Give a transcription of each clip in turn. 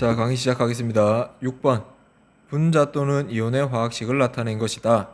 자, 강의 시작하겠습니다. 6번. 분자 또는 이온의 화학식을 나타낸 것이다.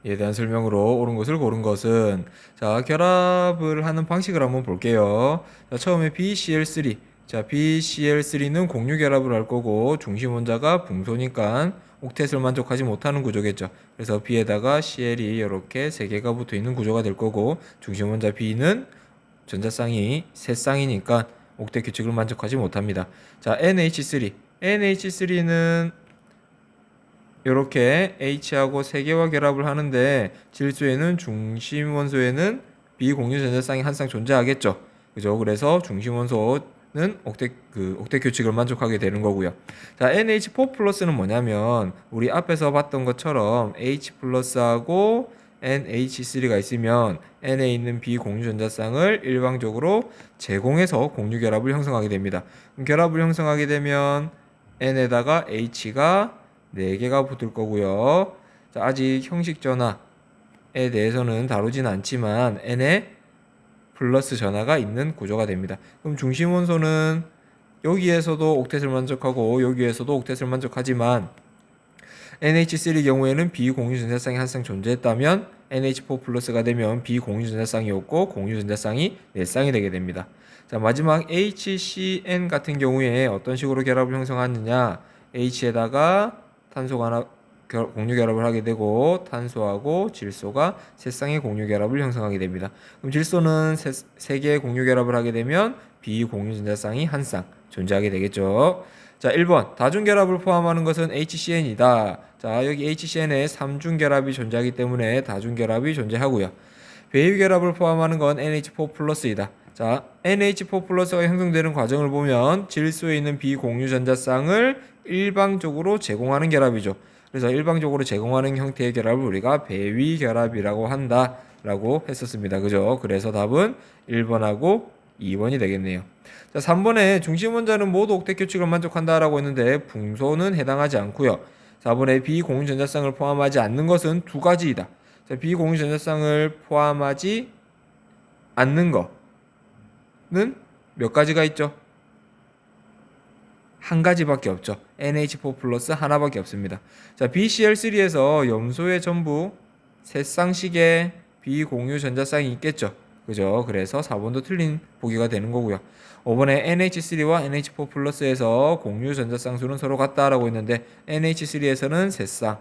이에 대한 설명으로 옳은 것을 고른 것은, 자, 결합을 하는 방식을 한번 볼게요. 자, 처음에 BCl3. 자, BCl3는 공유 결합을 할 거고 중심 원자가 붕소니까 옥텟을 만족하지 못하는 구조겠죠. 그래서 B에다가 Cl이 이렇게 3개가 붙어 있는 구조가 될 거고, 중심 원자 B는 전자쌍이 3쌍이니까 옥텟 규칙을 만족하지 못합니다. 자, NH3. NH3는 이렇게 H하고 3개와 결합을 하는데 질소에는 중심 원소에는 비공유 전자쌍이 한 쌍 존재하겠죠. 그죠? 그래서 중심 원소는 옥텟 규칙을 만족하게 되는 거고요. 자, NH4 플러스는 뭐냐면 우리 앞에서 봤던 것처럼 H 플러스하고 NH3가 있으면 N에 있는 비공유 전자쌍을 일방적으로 제공해서 공유 결합을 형성하게 됩니다. 결합을 형성하게 되면 N에다가 H가 4개가 붙을 거고요. 자, 아직 형식 전화에 대해서는 다루진 않지만 N에 플러스 전화가 있는 구조가 됩니다. 그럼 중심 원소는 여기에서도 옥텟을 만족하고 여기에서도 옥텟을 만족하지만 NH3 경우에는 비공유 전자쌍이 한 쌍 존재했다면 NH4 플러스가 되면 비공유 전자쌍이 없고 공유 전자쌍이 4쌍이 되게 됩니다. 자, 마지막 HCN 같은 경우에 어떤 식으로 결합을 형성하느냐, H에다가 탄소가 하나 공유 결합을 하게 되고 탄소하고 질소가 3쌍의 공유 결합을 형성하게 됩니다. 그럼 질소는 3개의 공유 결합을 하게 되면 비공유 전자쌍이 한 쌍 존재하게 되겠죠. 자, 1번. 다중 결합을 포함하는 것은 HCN이다. 자, 여기 HCN에 3중 결합이 존재하기 때문에 다중 결합이 존재하고요. 배유 결합을 포함하는 건 NH4 플러스이다. 자, NH4 플러스가 형성되는 과정을 보면 질소에 있는 비공유 전자쌍을 일방적으로 제공하는 결합이죠. 그래서 일방적으로 제공하는 형태의 결합을 우리가 배위 결합이라고 한다라고 했었습니다. 그죠? 그래서 답은 1번하고 2번이 되겠네요. 자, 3번에 중심 원자는 모두 옥텟 규칙을 만족한다라고 했는데 붕소는 해당하지 않고요. 4번에 비공유 전자쌍을 포함하지 않는 것은 2가지이다. 자, 비공유 전자쌍을 포함하지 않는 거는 몇 가지가 있죠? 한 가지밖에 없죠. NH4 플러스 하나밖에 없습니다. 자, BCl3에서 염소에 전부 3쌍씩의 비공유 전자쌍이 있겠죠. 그죠? 그래서 4번도 틀린 보기가 되는 거고요. 5번에 NH3와 NH4 플러스에서 공유 전자쌍 수는 서로 같다라고 했는데 NH3에서는 3쌍,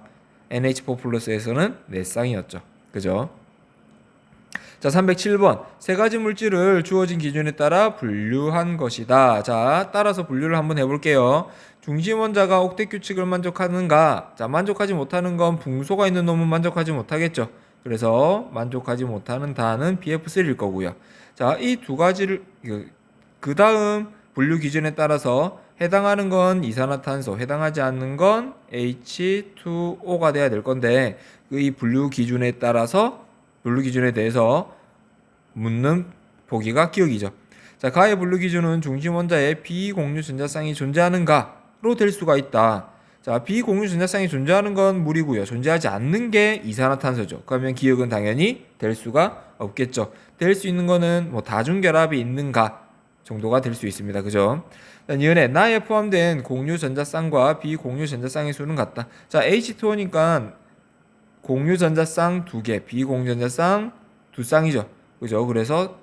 NH4 플러스에서는 4쌍이었죠. 그죠? 자, 307번. 3가지 물질을 주어진 기준에 따라 분류한 것이다. 자, 따라서 분류를 한번 해볼게요. 중심 원자가 옥텟 규칙을 만족하는가? 자, 만족하지 못하는 건 붕소가 있는 놈은 만족하지 못하겠죠. 그래서 만족하지 못하는 다는 BF3일 거고요. 자, 이 2가지를 그 다음 분류 기준에 따라서 해당하는 건 이산화탄소, 해당하지 않는 건 H2O가 돼야 될 건데 이 분류 기준에 따라서 분류 기준에 대해서 묻는 보기가 기억이죠. 자, 가의 분류 기준은 중심 원자에 비공유 전자쌍이 존재하는가로 될 수가 있다. 자, 비공유 전자쌍이 존재하는 건 물이고요. 존재하지 않는 게 이산화탄소죠. 그러면 기억은 당연히 될 수가 없겠죠. 될 수 있는 거는 뭐 다중결합이 있는가 정도가 될 수 있습니다. 그죠? 니은에 나에 포함된 공유 전자쌍과 비공유 전자쌍의 수는 같다. 자, H2O니까 공유 전자쌍 2개, 비공유 전자쌍 2쌍이죠. 그죠? 그래서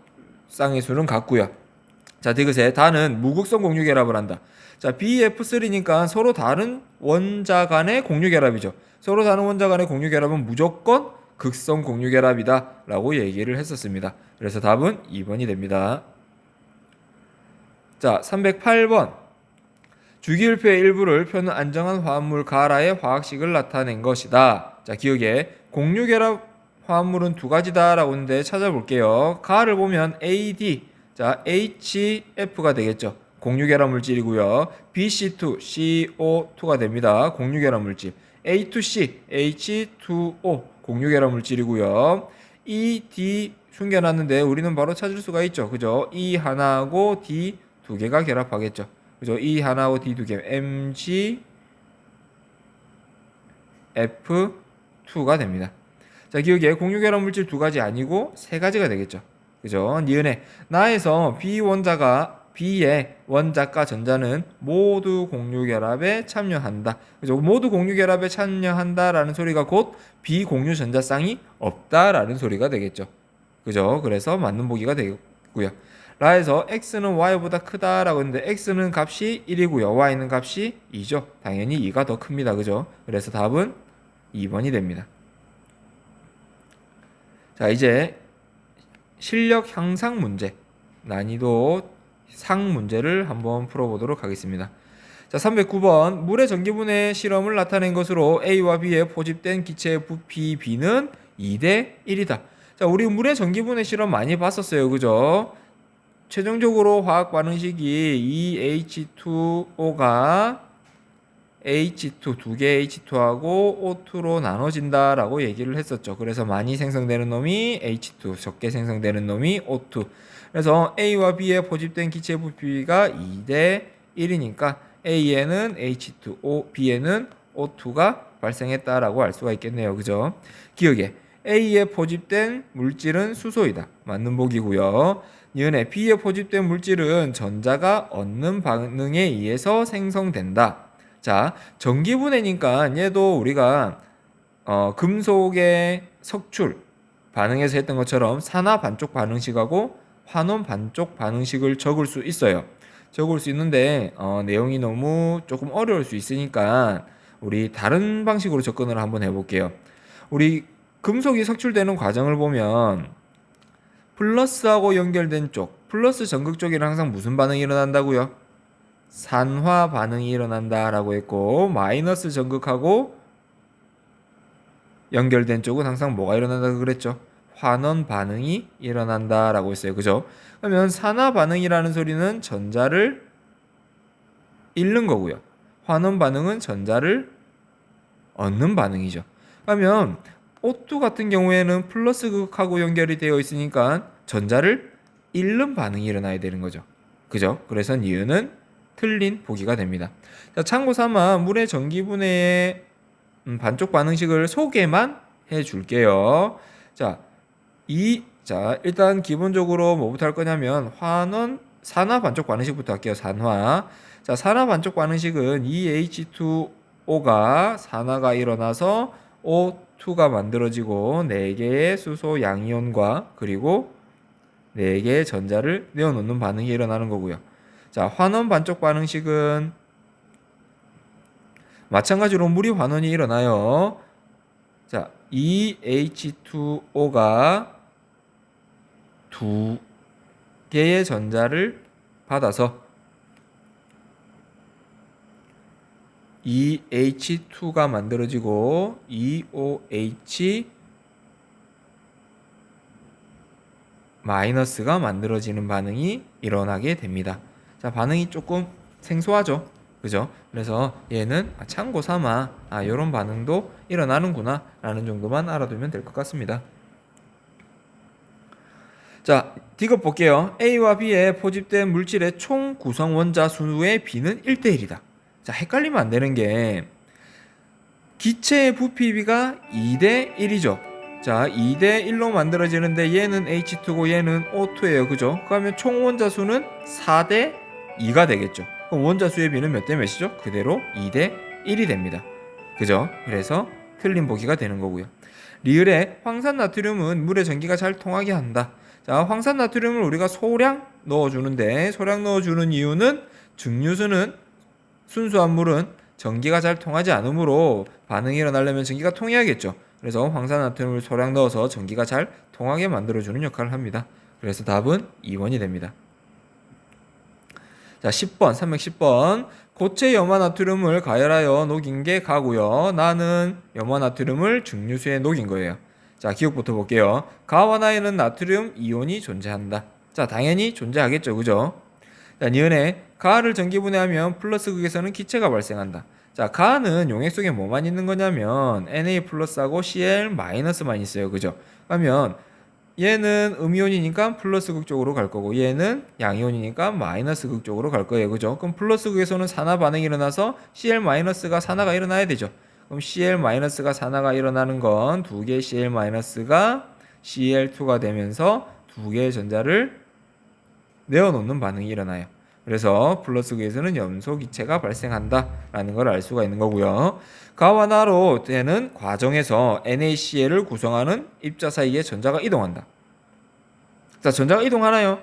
쌍의 수는 같고요. 자, 디귿에 다는 무극성 공유 결합을 한다. 자, BF3니까 서로 다른 원자 간의 공유 결합이죠. 서로 다른 원자 간의 공유 결합은 무조건 극성 공유 결합이다 라고 얘기를 했었습니다. 그래서 답은 2번이 됩니다. 자, 308번. 주기율표의 일부를 표는 안정한 화합물 가라의 화학식을 나타낸 것이다. 자, 기억에 공유 결합 화합물은 2가지다 라고 했는데 찾아볼게요. 가를 보면 AD, 자, HF가 되겠죠. 공유 결합 물질이고요. BC2, CO2가 됩니다. 공유 결합 물질. A2C, H2O 공유 결합 물질이고요. ED 숨겨놨는데 우리는 바로 찾을 수가 있죠. 그죠? E 하나하고 D 2개가 결합하겠죠. 그죠? E 하나하고 D 2개. MgF2가 됩니다. 자, 기억에 공유 결합 물질 2가지 아니고 3가지가 되겠죠. 그죠? 니은에 나에서 B의 원자과 전자는 모두 공유결합에 참여한다. 그죠? 모두 공유결합에 참여한다라는 소리가 곧 비공유 전자쌍이 없다라는 소리가 되겠죠. 그죠? 그래서 맞는 보기가 되겠고요. 라에서 x는 y보다 크다라고 했는데 x는 값이 1이고요. y는 값이 2죠. 당연히 2가 더 큽니다. 그죠? 그래서 답은 2번이 됩니다. 자, 이제 실력 향상 문제, 난이도 상 문제를 한번 풀어보도록 하겠습니다. 자, 309번 물의 전기분해 실험을 나타낸 것으로 A와 B에 포집된 기체의 부피 B는 2대 1이다. 자, 우리 물의 전기분해 실험 많이 봤었어요. 그죠? 최종적으로 화학 반응식이 2H2O가 H2, 두 개의 H2하고 O2로 나눠진다라고 얘기를 했었죠. 그래서 많이 생성되는 놈이 H2, 적게 생성되는 놈이 O2. 그래서 A와 B에 포집된 기체 부피가 2대 1이니까 A에는 H2O, B에는 O2가 발생했다라고 알 수가 있겠네요. 그죠? 기억에 A에 포집된 물질은 수소이다. 맞는 보기고요. 니은에 B에 포집된 물질은 전자가 얻는 반응에 의해서 생성된다. 자, 전기분해니까 얘도 우리가 금속의 석출 반응에서 했던 것처럼 산화 반쪽 반응식하고 환원 반쪽 반응식을 적을 수 있어요. 적을 수 있는데 내용이 너무 조금 어려울 수 있으니까 우리 다른 방식으로 접근을 한번 해볼게요. 우리 금속이 석출되는 과정을 보면 플러스하고 연결된 쪽, 플러스 전극 쪽에는 항상 무슨 반응이 일어난다고요? 산화 반응이 일어난다라고 했고, 마이너스 전극하고 연결된 쪽은 항상 뭐가 일어난다고 그랬죠? 환원 반응이 일어난다라고 했어요. 그죠? 그러면 산화 반응이라는 소리는 전자를 잃는 거고요. 환원 반응은 전자를 얻는 반응이죠. 그러면 O2 같은 경우에는 플러스 극하고 연결이 되어 있으니까 전자를 잃는 반응이 일어나야 되는 거죠. 그죠? 그래서 니은은 틀린 보기가 됩니다. 자, 참고 삼아 물의 전기분해의 반쪽 반응식을 소개만 해줄게요. 자, 일단 기본적으로 뭐부터 할 거냐면 산화 반쪽 반응식부터 할게요. 산화. 자, 산화 반쪽 반응식은 2H2O가 산화가 일어나서 O2가 만들어지고 4개의 수소 양이온과 그리고 4개의 전자를 내어놓는 반응이 일어나는 거고요. 자, 환원 반쪽 반응식은 마찬가지로 물이 환원이 일어나요. 자, 2H2O가 2개의 전자를 받아서 2H2가 만들어지고 2OH 마이너스가 만들어지는 반응이 일어나게 됩니다. 자, 반응이 조금 생소하죠? 그죠? 그래서 얘는 참고 삼아 이런 반응도 일어나는구나 라는 정도만 알아두면 될 것 같습니다. 자, D급 볼게요. A와 B에 포집된 물질의 총 구성 원자 수의 B는 1대1이다. 자, 헷갈리면 안 되는 게 기체의 부피비가 2대1이죠. 자, 2대1로 만들어지는데 얘는 H2고 얘는 O2예요. 그죠? 그러면 총 원자 수는 4대2가 되겠죠. 그럼 원자 수의 비는 몇 대 몇이죠? 그대로 2대1이 됩니다. 그죠? 그래서 틀린 보기가 되는 거고요. 리을에 황산나트륨은 물에 전기가 잘 통하게 한다. 자, 황산나트륨을 우리가 소량 넣어주는데 소량 넣어주는 이유는 증류수는 순수한 물은 전기가 잘 통하지 않으므로 반응이 일어나려면 전기가 통해야겠죠. 그래서 황산나트륨을 소량 넣어서 전기가 잘 통하게 만들어주는 역할을 합니다. 그래서 답은 2번이 됩니다. 자, 10번, 310번. 고체 염화나트륨을 가열하여 녹인 게 가고요. 나는 염화나트륨을 증류수에 녹인 거예요. 자, 기억부터 볼게요. 가와 나에는 나트륨 이온이 존재한다. 자, 당연히 존재하겠죠. 그죠? 자, 니은에 가를 전기분해하면 플러스 극에서는 기체가 발생한다. 자, 가는 용액 속에 뭐만 있는 거냐면 Na 플러스하고 Cl 마이너스만 있어요. 그죠? 그러면 얘는 음이온이니까 플러스 극 쪽으로 갈 거고 얘는 양이온이니까 마이너스 극 쪽으로 갈 거예요. 그죠? 그럼 플러스 극에서는 산화 반응이 일어나서 Cl 마이너스가 산화가 일어나야 되죠. 그럼 Cl 마이너스가 산화가 일어나는 건 두 개의 Cl 마이너스가 Cl2가 되면서 두 개의 전자를 내어놓는 반응이 일어나요. 그래서 플러스 극에서는 염소 기체가 발생한다라는 걸 알 수가 있는 거고요. 가와 나로 되는 과정에서 NaCl을 구성하는 입자 사이에 전자가 이동한다. 자, 전자가 이동하나요?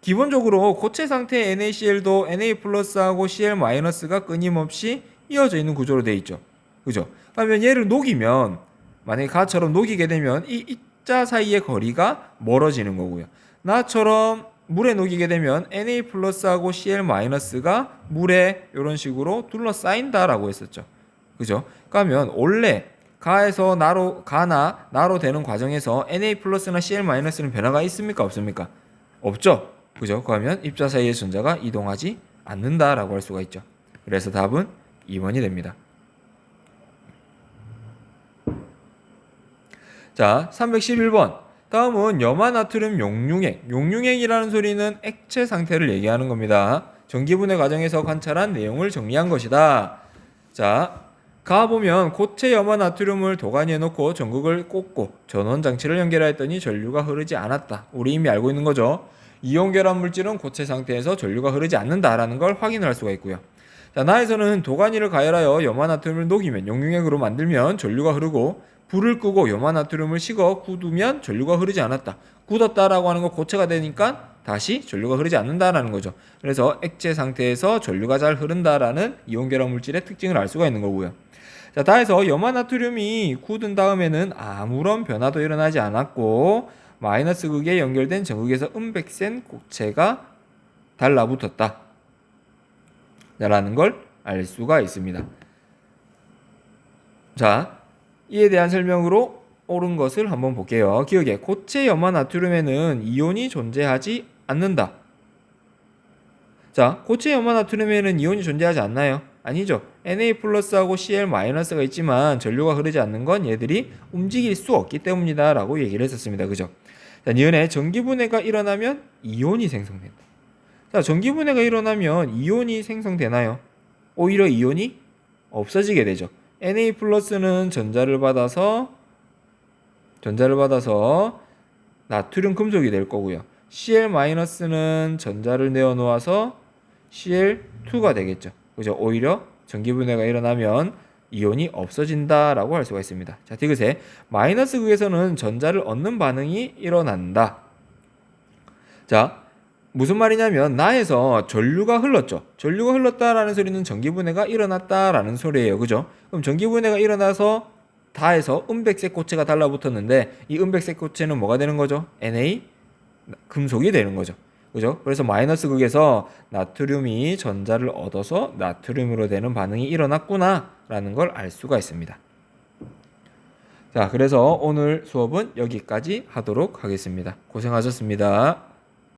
기본적으로 고체 상태의 NaCl도 Na+하고 Cl-가 끊임없이 이어져 있는 구조로 되어 있죠. 그죠? 그러면 얘를 녹이면 만약에 가처럼 녹이게 되면 이 입자 사이의 거리가 멀어지는 거고요. 나처럼 물에 녹이게 되면 Na+하고 Cl-가 물에 이런 식으로 둘러싸인다라고 했었죠. 그죠? 그러면 원래 가에서 가나 나로 되는 과정에서 Na+나 Cl-는 변화가 있습니까? 없습니까? 없죠. 그죠? 그러면 입자 사이의 전자가 이동하지 않는다라고 할 수가 있죠. 그래서 답은 2번이 됩니다. 자, 311번. 다음은 염화나트륨 용융액. 용융액이라는 소리는 액체 상태를 얘기하는 겁니다. 전기분해 과정에서 관찰한 내용을 정리한 것이다. 자, 가보면 고체 염화나트륨을 도가니에 넣고 전극을 꽂고 전원장치를 연결하였더니 전류가 흐르지 않았다. 우리 이미 알고 있는 거죠. 이온 결합 물질은 고체 상태에서 전류가 흐르지 않는다라는 걸 확인할 수가 있고요. 자, 나에서는 도가니를 가열하여 염화나트륨을 녹이면 용융액으로 만들면 전류가 흐르고 불을 끄고 염화나트륨을 식어 굳으면 전류가 흐르지 않았다. 굳었다라고 하는 거 고체가 되니까 다시 전류가 흐르지 않는다라는 거죠. 그래서 액체 상태에서 전류가 잘 흐른다라는 이온 결합 물질의 특징을 알 수가 있는 거고요. 자, 다해서 염화나트륨이 굳은 다음에는 아무런 변화도 일어나지 않았고 마이너스 극에 연결된 전극에서 음백센 고체가 달라붙었다 라는 걸 알 수가 있습니다. 자, 이에 대한 설명으로 옳은 것을 한번 볼게요. 기억에 고체 염화나트륨에는 이온이 존재하지 않는다. 자, 고체 염화나트륨에는 이온이 존재하지 않나요? 아니죠. Na+하고 Cl-가 있지만 전류가 흐르지 않는 건 얘들이 움직일 수 없기 때문이다 라고 얘기를 했었습니다. 그죠? 자, 니은에 전기분해가 일어나면 이온이 생성된다. 자, 전기분해가 일어나면 이온이 생성되나요? 오히려 이온이 없어지게 되죠. Na+는 전자를 받아서 나트륨 금속이 될 거고요. Cl-는 전자를 내어 놓아서 Cl2가 되겠죠. 그죠? 오히려 전기분해가 일어나면 이온이 없어진다라고 할 수가 있습니다. 자, 디귿에 마이너스 극에서는 전자를 얻는 반응이 일어난다. 자, 무슨 말이냐면 나에서 전류가 흘렀죠. 전류가 흘렀다라는 소리는 전기분해가 일어났다라는 소리예요. 그죠? 그럼 전기분해가 일어나서 다에서 음백색 고체가 달라붙었는데 이 음백색 고체는 뭐가 되는 거죠? Na 금속이 되는 거죠. 그죠? 그래서 마이너스 극에서 나트륨이 전자를 얻어서 나트륨으로 되는 반응이 일어났구나 라는 걸 알 수가 있습니다. 자, 그래서 오늘 수업은 여기까지 하도록 하겠습니다. 고생하셨습니다.